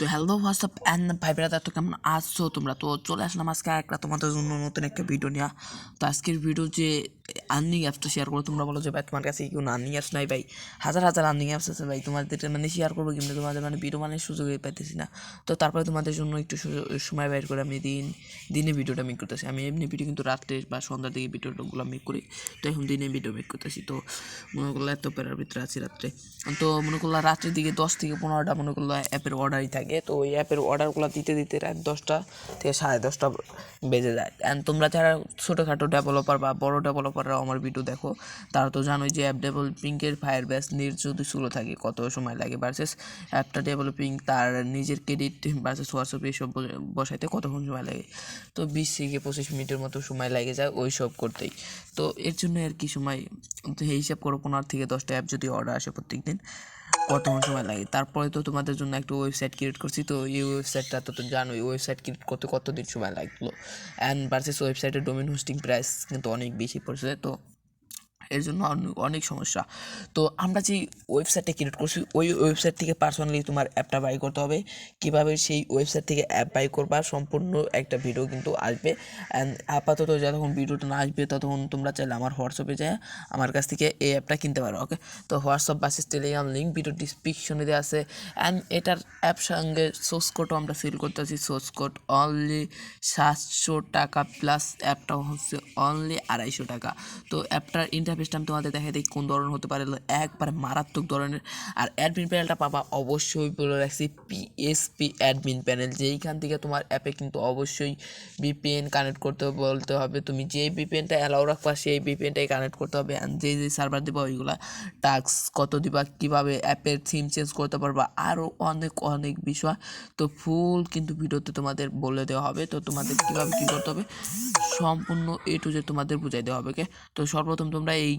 তো hello WhatsApp and ভাই brother, তো কেমন আছো তোমরা? তো চলে আসলাম আজকে একটা তোমাদের জন্য নতুন একটা ভিডিও নিয়ে। তো আজকের ভিডিও যে আর্নিং অ্যাপসটা শেয়ার করো। তোমরা বলো যে ভাই তোমার কাছে কোনো আর্নিং অ্যাপস নাই। ভাই হাজার হাজার আর্নিং অ্যাপস আছে ভাই, তোমাদের মানে শেয়ার করবো কিন্তু তোমাদের মানে ভিডিও বানানোর সুযোগই পাইতেছি না। তো তারপরে তোমাদের জন্য একটু সময় বের করে আমি দিনে ভিডিওটা মেক করতেছি। আমি এমনি ভিডিও কিন্তু রাত্রে বা সন্ধ্যার দিকে ভিডিওগুলো মেক করি, তো এখন দিনে ভিডিও মেক করতেছি। তো মনে করলো এত প্যারার ভিতরে আছি রাত্রে, তো মনে করলো রাত্রের দিকে 10 থেকে 15টা মনে করলো অ্যাপের অর্ডারই থাকে। তো ওই অ্যাপের অর্ডারগুলো দিতে দিতে রাত 10টা থেকে 10:30 বেজে যায়। অ্যান্ড তোমরা যারা ছোটোখাটো ডেভেলপার বা বড় ডেভেলপাররাও আমার ভিডিও দেখো, তারা তো জানোই যে অ্যাপ ডেভেলপিংয়ের ফায়ার ব্যাস যদি শুরু থাকে কত সময় লাগে, ভার্সেস অ্যাপটা ডেভেলপিং তার নিজের ক্রেডিট ভার্সেস হোয়াটসঅ্যাপ এইসব বসাইতে কতক্ষণ সময় লাগে। তো 20 থেকে 25 মিনিটের মতো সময় লাগে যায় ওই সব করতেই। তো এর জন্য আর কি সময়, তো এই হিসাব করো 15 থেকে 10টা অ্যাপ যদি অর্ডার আসে প্রত্যেক দিন কতক্ষণ সময় লাগে। তারপরে তো তোমাদের জন্য একটা ওয়েবসাইট ক্রিয়েট করছি। তো এই ওয়েবসাইটটা তো জানোই, ওয়েবসাইট ক্রিয়েট করতে কতদিন সময় লাগলো। অ্যান্ড ভার্সেস ওয়েবসাইটের ডোমেন হোস্টিং প্রাইস কিন্তু অনেক বেশি পড়ছে, তো এর জন্য অনেক সমস্যা। তো আমরা যে ওয়েবসাইটটা ক্রিয়েট করছি ওই ওয়েবসাইট থেকে পার্সোনালি তোমার অ্যাপটা বাই করতে হবে। কীভাবে সেই ওয়েবসাইট থেকে অ্যাপ বাই করবা সম্পূর্ণ একটা ভিডিও কিন্তু আসবে। অ্যান্ড আপাতত যতক্ষণ ভিডিওটা না আসবে ততক্ষণ তোমরা চাইলে আমার হোয়াটসঅ্যাপে যায় আমার কাছ থেকে এই অ্যাপটা কিনতে পারো। ওকে, তো WhatsApp buses Telegram link video ডিসক্রিপশনে দেওয়া আছে। অ্যান্ড এটার অ্যাপ সঙ্গে সোর্স কোডও আমরা সেল করতেছি। সোর্স কোড অনলি 700 টাকা প্লাস অ্যাপটাও হচ্ছে অনলি 250 টাকা। তো অ্যাপটার ইন্টারফেসটা আমি তোমাদের দেখাই দিই কোন ধরনের হতে পারে, একবারে মারাত্মক ধরনের। আর অ্যাডমিন প্যানেলটা পাবা অবশ্যই বলে রাখছি পিএসপি অ্যাডমিন প্যানেল, যেইখান থেকে তোমার অ্যাপে কিন্তু অবশ্যই ভিপিএন কানেক্ট করতে বলতে হবে। তুমি যেই ভিপিএনটা অ্যালাউ রাখবা সেই ভিপিএনটাই কানেক্ট করতে হবে। অ্যান্ড যেই সার্ভার দেবা ওইগুলা টাস্ক কত দিবা, কীভাবে অ্যাপের থিম চেঞ্জ করতে পারবা, আরও অনেক অনেক বিষয় তো ফুল কিন্তু ভিডিওতে তোমাদের বলে দেওয়া হবে। তো তোমাদের কীভাবে কী করতে হবে সম্পূর্ণ এ টু জেড তোমাদের বুঝাই দেওয়া হবে। তো সর্বপ্রথম তোমরা এই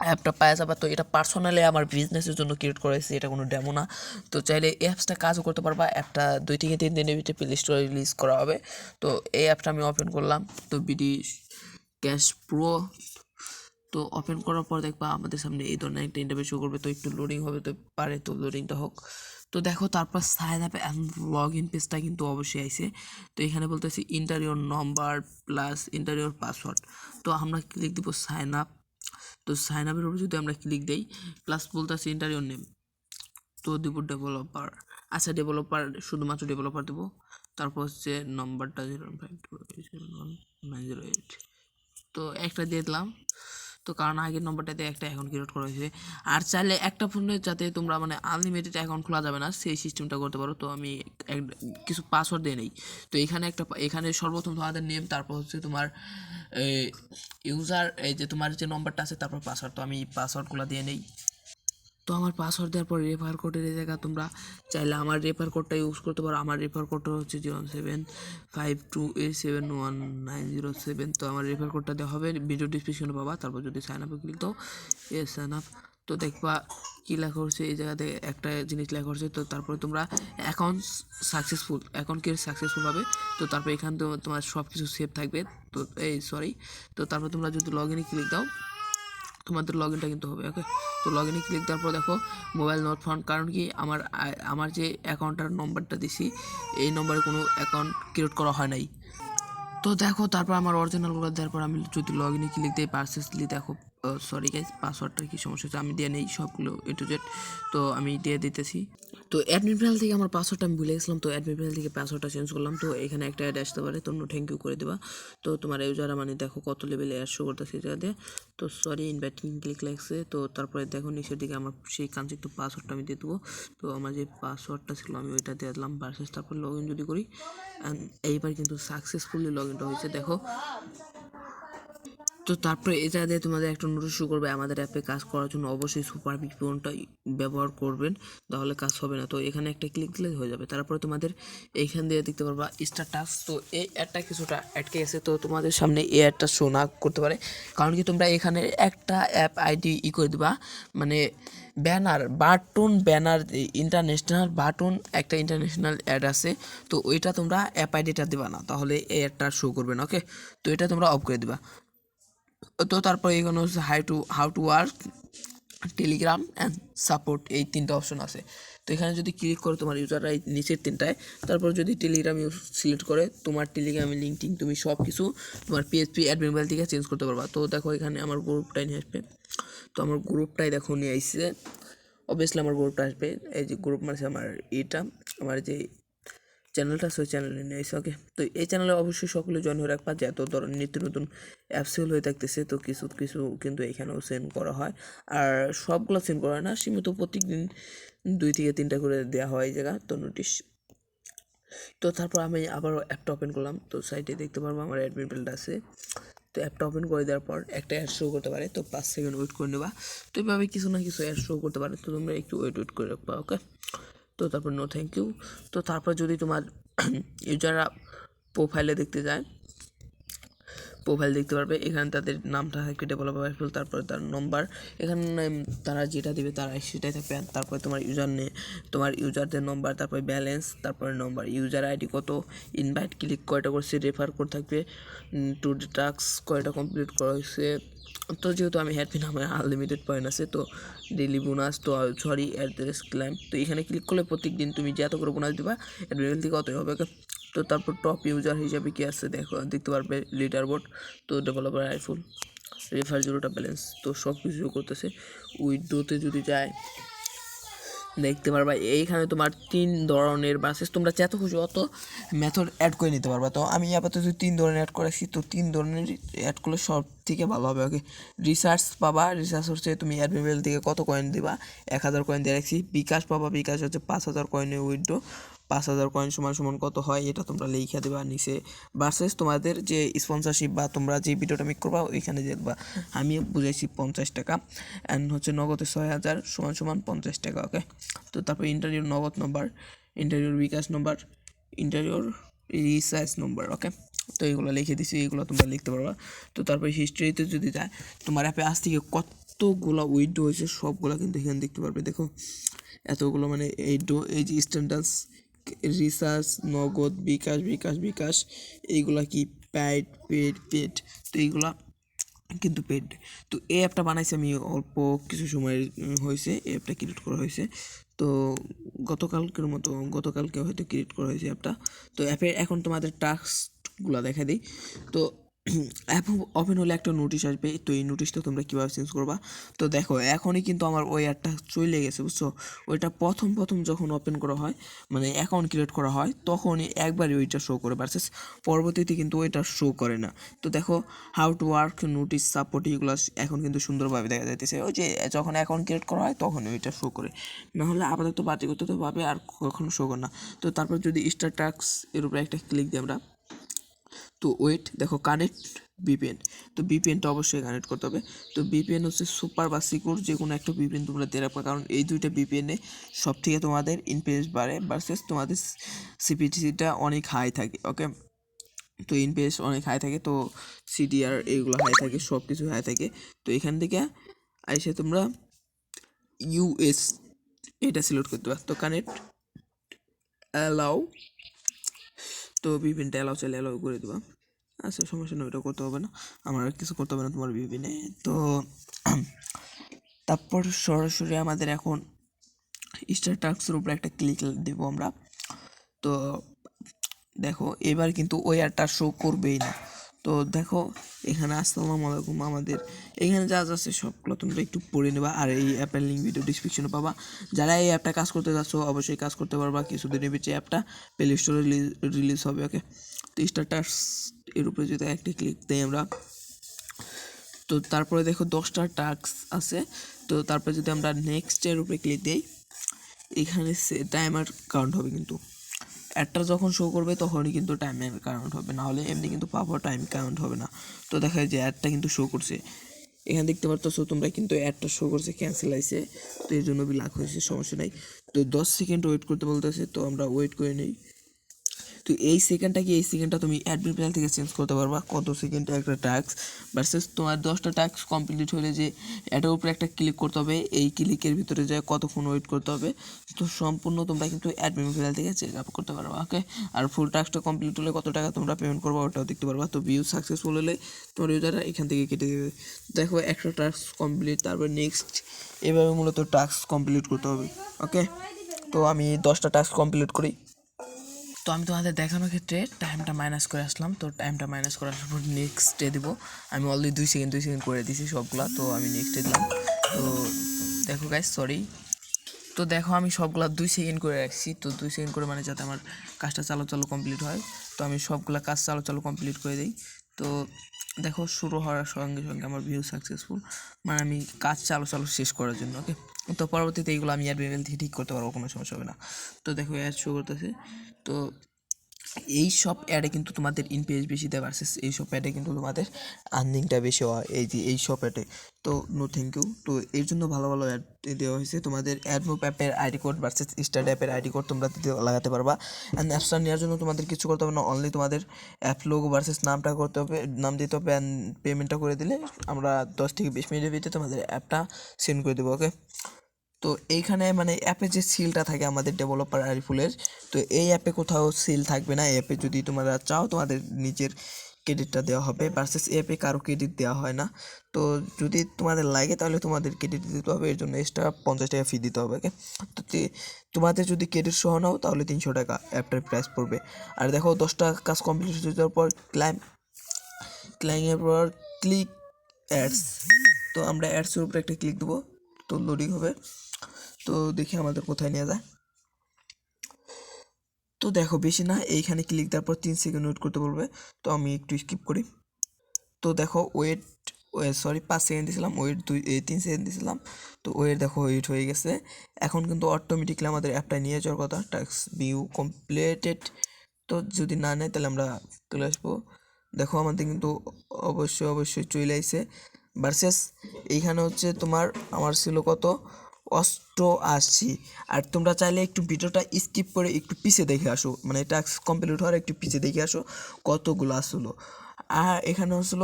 অ্যাপটা পাওয়া যাবে। তো এটা পার্সোনালি আমার বিজনেসের জন্য ক্রিয়েট করেছি, এটা কোনো ডেমো না। তো চাইলে এই অ্যাপসটা কাজও করতে পারবা। অ্যাপটা 2 থেকে 3 দিনের ভিতরে প্লে স্টোরে রিলিজ করা হবে। তো এই অ্যাপটা আমি ওপেন করলাম, তো বিকাশ প্রো। তো ওপেন করার পর দেখবা আমাদের সামনে এই ধরনের একটা ইন্টারফেস শো করবে। তো একটু লোডিং হবে, তো পারে তো লোডিংটা হোক। তো দেখো তারপর sign up and log in পেজটা কিন্তু অবশ্যই আইছে। তো এখানে বলতেছি enter your number plus enter your password. তো আমরা ক্লিক দিব সাইন আপ। তো সাইন আপের উপর যদি আমরা ক্লিক দিই প্লাস বলতেছি ইন্টারিয়র নেম, তো দেবো ডেভেলপার। আচ্ছা ডেভেলপার, শুধুমাত্র ডেভেলপার দেবো। তারপর হচ্ছে নম্বরটা 0527908, তো একটা দিয়ে দিলাম। তো কারণ আগের নম্বরটাতে একটা অ্যাকাউন্ট ক্রিয়েট করা হয়েছে। আর চাইলে একটা ফোনে যাতে তোমরা মানে আনলিমিটেড অ্যাকাউন্ট খোলা যাবে না সেই সিস্টেমটা করতে পারো। তো আমি কিছু পাসওয়ার্ড দিয়ে নেই। তো এখানে সর্বপ্রথম তোমাদের নেম, তারপর হচ্ছে তোমার ইউজার, এই যে তোমার যে নম্বরটা আছে, তারপর পাসওয়ার্ড। তো আমি পাসওয়ার্ডগুলো দিয়ে নেই। তো আমার পাসওয়ার্ড দেওয়ার পর রেফার কোডের এই জায়গা তোমরা চাইলে আমার রেফার কোডটা ইউজ করতে পারো। আমার রেফার কোডটা হচ্ছে 0752A711907। তো আমার রেফার কোডটা দেওয়া হবে, ভিডিও ডিসক্রিপশনে পাবা। তারপর যদি সাইন আপে ক্লিক দাও, সাইন আপ, তো দেখবা কী লেখা হচ্ছে এই জায়গাতে একটা জিনিস লেখা হচ্ছে। তো তারপরে তোমরা অ্যাকাউন্ট সাকসেসফুল হবে। তো তারপর এখান থেকে তোমার সব কিছু সেভ থাকবে। তো তো তারপর তোমরা যদি লগ ইনে ক্লিক দাও তোমাদের লগ ইনটা কিন্তু হবে। ওকে, তো লগ ইনে ক্লিক দেওয়ার পর দেখো মোবাইল নট ফাউন্ড, কারণ কি আমার যে অ্যাকাউন্টটার নম্বরটা দিছি এই নম্বরে কোনো অ্যাকাউন্ট ক্রিয়েট করা হয় নাই। তো দেখো তারপর আমার অরিজিনালগুলো দেওয়ার পর আমি যদি লগ ইনে ক্লিক দিই পারসেসলি দেখো, সরি গাইস পাসওয়ার্ডটার কী সমস্যা হচ্ছে, আমি দিয়ে নেই সবগুলো এ টু জেড। তো আমি দিয়ে দিতেছি। তো অ্যাডমিন প্যানেল থেকে আমার পাসওয়ার্ডটা আমি ভুলে গেছিলাম, তো অ্যাডমিন প্যানেল থেকে পাসওয়ার্ডটা চেঞ্জ করলাম। তো এখানে একটা অ্যাড আসতে পারে, তোমরা থ্যাংক ইউ করে দেবা। তো তোমার ইউজার মানে দেখো কত লেভেলে অ্যাড শো করতেছে জায়গা দিয়ে। তো সরি ইনভাইটিং ক্লিক লাগছে। তো তারপরে দেখো নিচের দিকে আমার সেই কাঙ্ক্ষিত পাসওয়ার্ডটা আমি দিয়ে দেবো। তো আমার যে পাসওয়ার্ডটা ছিল আমি ওইটা দিয়ে দিলাম ভার্সেস তারপর লগ ইন যদি করি, এইবার কিন্তু সাকসেসফুলি লগ ইনটা হয়েছে দেখো। তো তারপরে এটা দিয়ে তোমাদের একটা নোটিশ শো করবে। আমাদের অ্যাপে কাজ করার জন্য অবশ্যই সুপার ভিপিএনটা ব্যবহার করবেন, তাহলে কাজ হবে না। তো এখানে একটা ক্লিক দিলে হয়ে যাবে। তারপরে তোমাদের এইখান দিয়ে দেখতে পারবা স্টার টাস্ক। তো এই অ্যাডটা কিছুটা আটকে গেছে, তো তোমাদের সামনে এই অ্যাডটা শো না করতে পারে, কারণ কি তোমরা এখানে একটা অ্যাপ আইডি করে দিবা, মানে ব্যানার ইন্টারন্যাশনাল বাটন, একটা ইন্টারন্যাশনাল অ্যাড আছে। তো ওইটা তোমরা অ্যাপ আইডিটা দিবা না, তাহলে এই অ্যাডটা শো করবে না। ওকে, তো এটা তোমরা অফ করে দিবা। তো তারপর এখানে হচ্ছে how to work Telegram and support, এই 3টা অপশন আছে। তো এখানে যদি ক্লিক করো তোমার ইউজাররা নিচের তিনটায়, তারপর যদি টেলিগ্রাম সিলেক্ট করে তোমার টেলিগ্রামের লিঙ্ক টিঙ্ক তুমি সব কিছু তোমার পিএইচপি অ্যাডমিন মোবাইল থেকে চেঞ্জ করতে পারবা। তো দেখো এখানে আমার গ্রুপটাই নিয়ে আসবে, তো আমার গ্রুপটাই দেখো নিয়ে আসছে, অবভিয়াসলি আমার গ্রুপটা আসবে। এই যে গ্রুপ মানে আমার এটা আমার যে চ্যানেলটা আছে ওই চ্যানেলে নিয়ে আসে। ওকে, তো এই চ্যানেলে অবশ্যই সকলে জয়েন হয়ে রাখবা, যে এত ধরনের নিত্য নতুন অ্যাপ সেল হয়ে থাকতেছে। তো কিছু কিছু কিন্তু এখানেও সেন্ড করা হয়, আর সবগুলো সেন্ড করা হয় না, সীমিত প্রত্যেকদিন 2 থেকে 3টা করে দেওয়া হয় এই জায়গা তো নোটিশ। তো তারপর আমি আবার অ্যাপটা ওপেন করলাম, তো সাইটে দেখতে পারবো আমার অ্যাডমিন পেজটা আছে। তো অ্যাপটা ওপেন করে দেওয়ার পর একটা অ্যাড শো করতে পারে, তো 5 সেকেন্ড ওয়েট করে নেবা। তো এইভাবে কিছু না কিছু অ্যাড শো করতে পারে, তো তোমরা একটু ওয়েট করে রাখবা। ওকে, তো তারপর নো থ্যাংক ইউ। তো তারপর যদি তোমার ইউজাররা প্রোফাইলে দেখতে যায়, প্রোফাইল দেখতে পারবে, এখানে তাদের নামটা থাকবে ডেভেলপার আরিফুল, তারপরে তার নম্বর, এখানে তারা যেটা দেবে তারা সেটাই থাকবে। তারপরে তোমার তোমার ইউজারদের নম্বর, তারপরে ব্যালেন্স, তারপরে নম্বর, ইউজার আইডি কত, ইনভাইট ক্লিক কয়টা করছে, রেফার কোড থাকবে, টু টাস্ক কয়টা কমপ্লিট করা হয়েছে। তো যেহেতু আমি হ্যাডপিন আমার আনলিমিটেড পয়েন্ট আছে, তো ডেইলি বোনাস, তো সরি অ্যাড্রেস ক্লাইম, তো এখানে ক্লিক করলে প্রত্যেক দিন তুমি যে এত করে বোনাস দিবা অ্যাডমিন থেকে অতই হবে। তো তারপর টপ ইউজার হিসাবে কি আছে দেখতে পারবে লিডার বোর্ড, তো ডেভেলপার আইফুল, রেফার 0টা ব্যালেন্স, তো সব কিছু করতেছে। উইডোতে যদি যায় দেখতে পারবা এইখানে তোমার 3 ধরনের বাসেস, তোমরা যত খুশি অত মেথড অ্যাড করে নিতে পারবা। তো আমি আপাতত 3 ধরনের অ্যাড করেছি, তো 3 ধরনের অ্যাড করলে সব থেকে ভালো হবে। ওকে, রিসার্চ পাবা, রিসার্চ হচ্ছে তুমি অ্যাডমিন থেকে কত কয়েন দিবা, 1000 কয়েন দিয়ে রাখছি। বিকাশ পাবা, বিকাশ হচ্ছে 5000 কয়েনের উইড্রো, 5000 কয়েন সমান সমান কত হয় এটা তোমরা লিখে দেবা নিচে, ভার্সেস তোমাদের যে স্পন্সরশিপ বা তোমরা যে ভিডিওটা মেক করবা ওইখানে দেখবা আমি বুঝাইছি 50 টাকা, অ্যান্ড হচ্ছে নগদে 6000 সমান সমান 50 টাকা। ওকে, তো তারপর ইন্টারভিউর নগদ নম্বর, ইন্টারভিউর বিকাশ নম্বর, ইন্টারভিউর রিসার্চ নম্বর। ওকে, তো এইগুলো লিখে দিছি, এইগুলো তোমরা লিখতে পারবা। তো তারপর হিস্ট্রিতে যদি যায় তোমার অ্যাপে আজ থেকে কতগুলো উইড্রো হয়েছে সবগুলো কিন্তু এখানে দেখতে পারবে। দেখো এতগুলো, মানে এই যে স্ট্যান্ডার্স, রিসার্চ, নগদ, বিকাশ বিকাশ বিকাশ, এইগুলা কি পেড, তো এইগুলা কিন্তু পেড। তো এই অ্যাপটা বানাইছি আমি অল্প কিছু সময় হয়েছে, এই অ্যাপটা ক্রিয়েট করা হয়েছে, তো গতকালকে হয়তো ক্রিয়েট করা হয়েছে অ্যাপটা। তো অ্যাপে এখন তোমাদের টাস্কগুলো দেখা দিই। তো অ্যাপ ওপেন হলে একটা নোটিশ আসবে, তো এই নোটিশটা তোমরা কীভাবে চেঞ্জ করবা। তো দেখো এখনই কিন্তু আমার ওই অ্যাপটা চলে গেছে, বুঝছো, ওইটা প্রথম যখন ওপেন করা হয় মানে অ্যাকাউন্ট ক্রিয়েট করা হয় তখনই একবারই ওইটা শো করে, ভার্সেস পরবর্তীতে কিন্তু ওইটা শো করে না। তো দেখো how to work, notice, support, এগুলো এখন কিন্তু সুন্দরভাবে দেখা যাইতেছে, ওই যে যখন অ্যাকাউন্ট ক্রিয়েট করা হয় তখন ওইটা শো করে, নাহলে আপাতত বাতিগতভাবে আর কখনো শো করে না। তো তারপর যদি স্টার টাস্ক এর উপরে একটা ক্লিক দিই আমরা, তো ওয়েট দেখো কানেক্ট বিপিএন, তো বিপিএনটা অবশ্যই কানেক্ট করতে হবে। তো বিপিএন হচ্ছে সুপার বা সিকিউর, যে কোনো একটা বিপিএন তোমরা দিয়ে রাখবে, কারণ এই দুইটা বিপিএনে সব থেকে তোমাদের ইনপেস বাড়ে, ভার্সেস তোমাদের সিপিটিটা অনেক হাই থাকে। ওকে, তো ইনপেস অনেক হাই থাকে, তো সিডিআর এইগুলো হাই থাকে, সব কিছু হাই থাকে। তো এখান থেকে আইসে তোমরা ইউএস এটা সিলেক্ট করতে পারো, তো কানেক্ট অ্যালাউ, তো বিপিএনটা অ্যালাউ চাইলে অ্যালাউ করে দেবা। আচ্ছা সমস্যা নেই, ওটা করতে হবে না, আমার আর কিছু করতে হবে না তোমার বিপিএনে। তো তারপর সরাসরি আমাদের এখন স্টার টাস্কের উপরে একটা ক্লিক দেবো আমরা। তো দেখো এবার কিন্তু ওই অ্যাডটা শো করবেই না। তো দেখো এখানে আসসালামু আলাইকুম, আমাদের এখানে যা যা আছে সবগুলো তোমরা একটু পড়ে নেবা, আর এই অ্যাপের লিঙ্ক ভিডিও ডিসক্রিপশনে পাবা। যারা এই অ্যাপটা কাজ করতে যাচ্ছ অবশ্যই কাজ করতে পারবা, কিছুদিনের ভিতরে অ্যাপটা প্লে স্টোরে রিলিজ হবে। ওকে, তো স্টার টাস্ক এর উপরে যদি একটি ক্লিক দিই আমরা, তো তারপরে দেখো 10টা টাস্ক আছে। তো তারপরে যদি আমরা নেক্সটের উপরে ক্লিক দিই, এখানে টাইমার কাউন্ট হবে, কিন্তু অ্যাডটা যখন শো করবে তখনই কিন্তু টাইমের কাউন্ট হবে, না হলে এমনি কিন্তু পাবো টাইম কাউন্ট হবে না। তো দেখা যায় যে অ্যাডটা কিন্তু শো করছে, এখানে দেখতে পারতেছো তোমরা কিন্তু অ্যাডটা শো করছে ক্যান্সেল আইছে, তো এর জন্য ব্ল্যাক হয়েছে, সমস্যা নাই। তো 10 সেকেন্ড ওয়েট করতে বলতেছে, তো আমরা ওয়েট করে নিই। তো এই সেকেন্ডটা তুমি অ্যাডমিন প্যানেল থেকে চেঞ্জ করতে পারবা, কত সেকেন্ডে একটা টাস্ক, ভার্সেস তোমার 10টা টাস্ক কমপ্লিট হলে যে এটার উপরে একটা ক্লিক করতে হবে, এই ক্লিকের ভিতরে যায় কতক্ষণ ওয়েট করতে হবে। তো সম্পূর্ণ তোমরা কিন্তু অ্যাডমিন প্যানেল থেকে চেক আপ করতে পারবা। ওকে, আর ফুল টাস্কটা কমপ্লিট হলে কত টাকা তোমরা পেমেন্ট করবা ওটাও দেখতে পারবা। তো ভিউ সাকসেসফুল হলে তোমার ইউজাররা এখান থেকে কেটে দেবে। দেখো একটা টাস্ক কমপ্লিট, তারপর নেক্সট, এভাবে মূলত টাস্ক কমপ্লিট করতে হবে। ওকে, তো আমি 10টা টাস্ক কমপ্লিট করি। তো আমি তোমাদের দেখানোর ক্ষেত্রে টাইমটা মাইনাস করে আসলাম। তো টাইমটা মাইনাস করে আসার পর নেক্সটে দেবো। আমি অলরেডি 2 সেকেন্ড করে দিয়েছি সবগুলা। তো আমি নেক্সটে দিলাম। তো দেখো গাইস, সরি। তো দেখো আমি সবগুলা 2 সেকেন্ড করে রাখছি। তো 2 সেকেন্ড করে মানে যাতে আমার কাজটা চালু কমপ্লিট হয়। তো আমি সবগুলা কাজ চালু কমপ্লিট করে দিই। তো দেখো শুরু হওয়ার সঙ্গে সঙ্গে আমার ভিউ সাকসেসফুল, মানে আমি কাজ চালু শেষ করার জন্য। ওকে, তো পরবর্তীতে এইগুলো আমি অ্যাড থেকে ঠিক করতে পারবো, কোনো সমস্যা হবে না। তো দেখো অ্যাড শো করতেছে। তো এই সব অ্যাডে কিন্তু তোমাদের ইনপেজ বেশি দেয় ভার্সেস এই সব অ্যাডে কিন্তু তোমাদের আর্নিংটা বেশি হয়। এই যে এই সব অ্যাডে, তো নো থ্যাংক ইউ। তো এর জন্য ভালো ভালো অ্যাড দেওয়া হয়েছে। তোমাদের অ্যাডমোপ অ্যাপের আইডি কোড ভার্সেস স্টার্ট অ্যাপের আইডি কোড তোমরা লাগাতে পারবা। অ্যান্ড অ্যাপসটা নেওয়ার জন্য তোমাদের কিছু করতে হবে না, অনলি তোমাদের অ্যাপ লোগো ভার্সেস নামটা করতে হবে, নাম দিতে হবে, অ্যান্ড পেমেন্টটা করে দিলে আমরা 10 থেকে 20 মিনিটের ভিতরে তোমাদের অ্যাপটা সেন্ড করে দেবো। ওকে, তো এইখানে মানে অ্যাপে যে সিলটা থাকে আমাদের ডেভেলপার আরিফুলের, তো এই অ্যাপে কোথাও সিল থাকবে না। এই অ্যাপে যদি তোমরা চাও তোমাদের নিজের ক্রেডিটটা দেওয়া হবে, ভার্সেস অ্যাপে কারো ক্রেডিট দেওয়া হয় না। তো যদি তোমাদের লাগে তাহলে তোমাদের ক্রেডিট দিতে হবে, এর জন্য এক্সট্রা 50 টাকা ফি দিতে হবে। ওকে, তো তোমাদের যদি ক্রেডিট সহ নাও তাহলে 300 টাকা অ্যাপটার প্রাইস পড়বে। আর দেখো 10টা কাজ কমপ্লিট হয়ে যাওয়ার পর ক্লাইমের পর ক্লিক অ্যাডস। তো আমরা অ্যাডসের উপরে একটা ক্লিক দেবো। তো লোডিং হবে। তো দেখি আমাদের কোথায় নিয়ে যায়। তো দেখো বেশি না, এইখানে ক্লিক দেওয়ার পর 3 সেকেন্ড ওয়েট করতে বলবে। তো আমি একটু স্কিপ করি। তো দেখো ওয়েট, সরি 5 সেকেন্ড দিয়েছিলাম, ওয়েট 3 সেকেন্ড দিয়েছিলাম। তো ওয়েট দেখো ওয়েট হয়ে গেছে। এখন কিন্তু অটোমেটিকলি আমাদের অ্যাপটা নিয়ে যাওয়ার কথা। Task view completed. তো যদি না নেয় তাহলে আমরা চলে আসবো। দেখো আমাদের কিন্তু অবশ্যই চলে আসছে। ভার্সেস এইখানে হচ্ছে তোমার আমার ছিল কত, 88। আর তোমরা চাইলে একটু ভিডিওটা স্কিপ করে একটু পিছে দেখে আসো, মানে টাস্ক কমপ্লিট হওয়ার একটু পিছে দেখে আসো কতগুলো আসলো। আর এখানে হচ্ছিল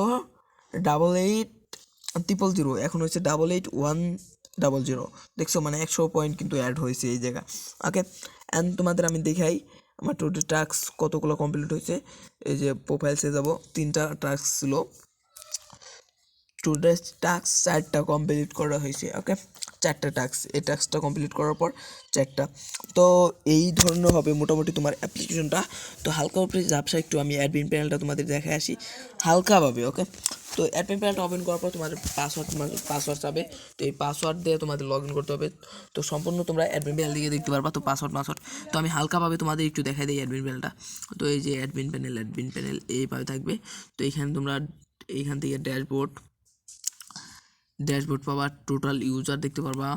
88,000, এখন হচ্ছে 88,100। দেখছো মানে 100 পয়েন্ট কিন্তু অ্যাড হয়েছে এই জায়গা। ওকে, অ্যান্ড তোমাদের আমি দেখাই আমার টোটাল টাস্ক কতগুলো কমপ্লিট হয়েছে। এই যে প্রোফাইলসে যাব, 3টা টাস্ক ছিল, টোটাল টাস্ক 4টা কমপ্লিট করা হয়েছে। ওকে, 4টা টাস্ক, এই টাস্কটা কমপ্লিট করার পর 4টা। তো এই ধরনের হবে মোটামুটি তোমার অ্যাপ্লিকেশনটা। তো হালকা উপরে ঝাপসা একটু আমি অ্যাডমিন প্যানেলটা তোমাদের দেখে আসি হালকাভাবে। ওকে, তো অ্যাডমিন প্যানেলটা ওপেন করার পর তোমাদের পাসওয়ার্ড চাবে। তো এই পাসওয়ার্ড দিয়ে তোমাদের লগ ইন করতে হবে। তো সম্পূর্ণ তোমরা অ্যাডমিন প্যানেল দিকে দেখতে পারবা। তো পাসওয়ার্ড তো আমি হালকাভাবে তোমাদের একটু দেখাই দিই অ্যাডমিন প্যানেলটা। তো এই যে অ্যাডমিন প্যানেল এইভাবে থাকবে। তো এইখানে তোমরা এইখান থেকে ড্যাশবোর্ড পাবা, টোটাল ইউজার দেখতে পারবা,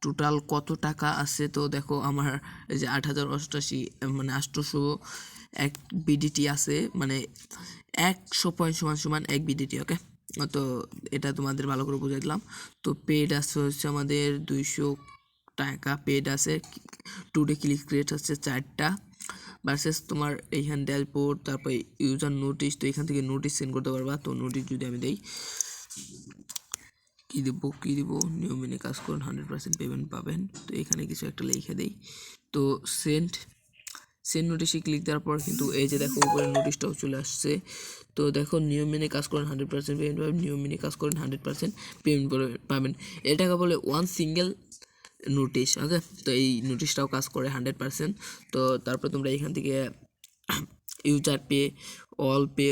টোটাল কত টাকা আছে। তো দেখো আমার এই যে 8,088 মানে 801 বিডিটি আছে, মানে 100 পয়েন্ট সমান 1 বিডিটি। ওকে, তো এটা তোমাদের ভালো করে বুঝাই দিলাম। তো পেড আছে হচ্ছে আমাদের 200 টাকা পেড আছে। টুডে ক্লিক রেট হচ্ছে 4টা। ভার্সেস তোমার এইখান ড্যাশবোর্ড, তারপর ইউজার নোটিশ। তো এখান থেকে নোটিশ সেন্ড করতে পারবা। তো নোটিশ যদি আমি দেই, কী দেবো নিয়ম মেনে কাজ করুন, 100% পেমেন্ট পাবেন। তো এখানে কিছু একটা লিখে দেই। তো সেন্ড নোটিশে ক্লিক দেওয়ার পর কিন্তু এই যে দেখো উপরে নোটিশটাও চলে আসছে। তো দেখো নিয়ম মেনে কাজ করেন 100% পেমেন্ট পাবেন, নিয়ম মেনে কাজ করেন 100% পেমেন্ট পাবেন। এটাকে বলে ওয়ান সিঙ্গেল নোটিশ। ওকে, তো এই নোটিশটাও কাজ করে 100%। তো তারপর তোমরা এখান থেকে ইউজার পে, অল পে,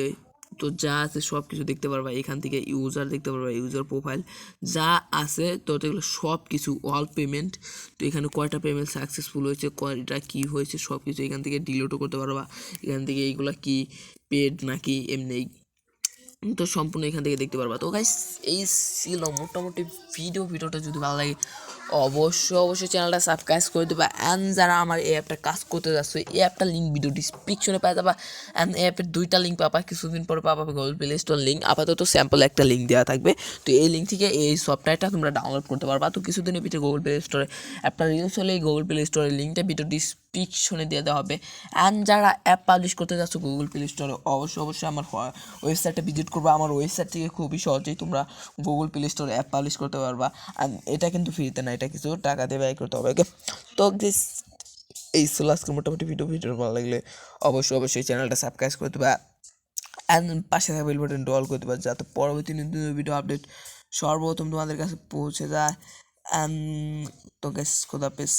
তো যা আছে সব কিছু দেখতে পারবা। এখান থেকে ইউজার দেখতে পারবা, ইউজার প্রোফাইল যা আছে। তো এগুলো সব কিছু অল পেমেন্ট। তো এখানে কয়টা পেমেন্ট সাকসেসফুল হয়েছে, কয়টা কী হয়েছে সব কিছু এখান থেকে ডিলিটও করতে পারবা। এখান থেকে এইগুলা কি পেড নাকি এমনি, তো সম্পূর্ণ এখান থেকে দেখতে পারবা। তো গাইস এই ছিল মোটামুটি ভিডিওটা যদি ভালো লাগে অবশ্যই চ্যানেলটা সাবস্ক্রাইব করে দেবা। অ্যান্ড যারা আমার এই অ্যাপটা কাজ করতে যাচ্ছে, এই অ্যাপটার লিঙ্ক ভিডিও ডিসক্রিপশনে পাওয়া যাবা। অ্যান্ড এই অ্যাপের 2টা লিঙ্ক পাবা, কিছুদিন পরে পাবা গুগল প্লে স্টোর লিঙ্ক। আপাতত স্যাম্পল একটা লিঙ্ক দেওয়া থাকবে। তো এই লিঙ্ক থেকে এই সফটওয়্যারটা তোমরা ডাউনলোড করতে পারবা। তো কিছুদিনের ভিতরে গুগল প্লে স্টোরে অ্যাপটা রিলিজ হলে এই গুগল প্লে স্টোরের লিঙ্কটা ভিডিও ডিসক্রিপশনে দিয়ে দেওয়া হবে। অ্যান্ড যারা অ্যাপ পাবলিশ করতে যাচ্ছ গুগল প্লে স্টোরে অবশ্যই আমার ওয়েবসাইটটা ভিজিট করবা। আমার ওয়েবসাইট থেকে খুবই সহজেই তোমরা গুগল প্লে স্টোরে অ্যাপ পাবলিশ করতে পারবা। আর এটা কিন্তু ফ্রিতে না, এটা কিছু টাকা দিয়ে ব্যয় করতে হবে। ওকে, তো এই ছিল আজকে মোটামুটি ভিডিও ভালো লাগলে অবশ্যই চ্যানেলটা সাবস্ক্রাইব করে দেবা। অ্যান্ড পাশে থাকা বেল বাটনটা অল করে দেবা, যাতে পরবর্তী নতুন ভিডিও আপডেট সর্বপ্রথম তোমাদের কাছে পৌঁছে যায়। অ্যান্ড তো গাইস, খোদা হাফেজ।